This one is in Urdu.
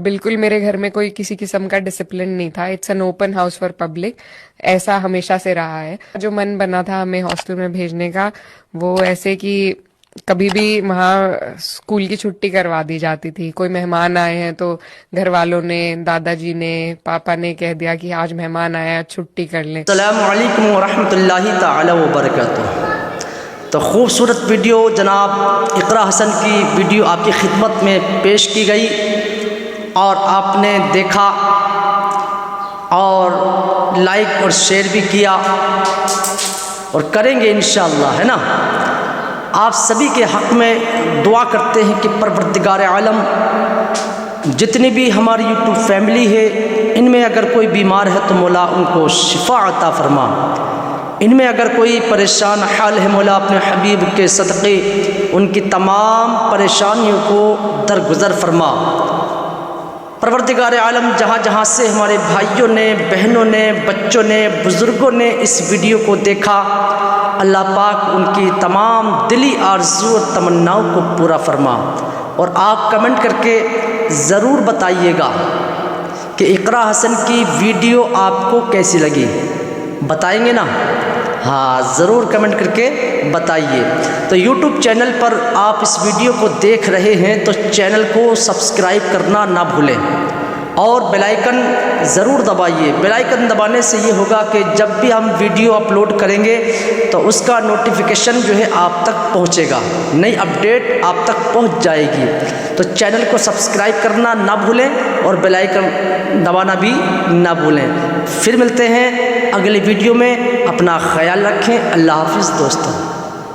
بالکل میرے گھر میں کوئی کسی قسم کا ڈسپلن نہیں تھا. It's an open house for public. ایسا ہمیشہ سے رہا ہے. جو من بنا تھا ہمیں ہاسٹل میں بھیجنے کا وہ ایسے کہ کبھی بھی وہاں اسکول کی چھٹی کروا دی جاتی تھی. کوئی مہمان آئے ہیں تو گھر والوں نے، دادا جی نے، پاپا نے کہہ دیا کہ آج مہمان آیا چھٹی کر لیں. السلام علیکم ورحمۃ اللہ تعالی وبرکاتہ. تو خوبصورت ویڈیو جناب اقرا حسن کی ویڈیو آپ کی خدمت میں پیش کی گئی اور آپ نے دیکھا اور لائک اور شیئر بھی کیا اور کریں گے انشاءاللہ، ہے نا. آپ سبھی کے حق میں دعا کرتے ہیں کہ پروردگار عالم جتنی بھی ہماری یوٹیوب فیملی ہے ان میں اگر کوئی بیمار ہے تو مولا ان کو شفا عطا فرما. ان میں اگر کوئی پریشان حال ہے مولا اپنے حبیب کے صدقے ان کی تمام پریشانیوں کو درگزر فرما. پروردگار عالم جہاں جہاں سے ہمارے بھائیوں نے، بہنوں نے، بچوں نے، بزرگوں نے اس ویڈیو کو دیکھا، اللہ پاک ان کی تمام دلی آرزو اور تمناؤں کو پورا فرما. اور آپ کمنٹ کر کے ضرور بتائیے گا کہ اقرا حسن کی ویڈیو آپ کو کیسی لگی. بتائیں گے نا؟ ہاں ضرور کمنٹ کر کے بتائیے. تو یوٹیوب چینل پر آپ اس ویڈیو کو دیکھ رہے ہیں تو چینل کو سبسکرائب کرنا نہ بھولیں اور بیل آئیکن ضرور دبائیے. بیل آئیکن دبانے سے یہ ہوگا کہ جب بھی ہم ویڈیو اپلوڈ کریں گے تو اس کا نوٹیفیکیشن جو ہے آپ تک پہنچے گا، نئی اپڈیٹ آپ تک پہنچ جائے گی. تو چینل کو سبسکرائب کرنا نہ بھولیں اور بیل آئیکن دبانا بھی نہ بھولیں. پھر ملتے ہیں اگلی ویڈیو میں. اپنا خیال رکھیں. اللہ حافظ دوستوں.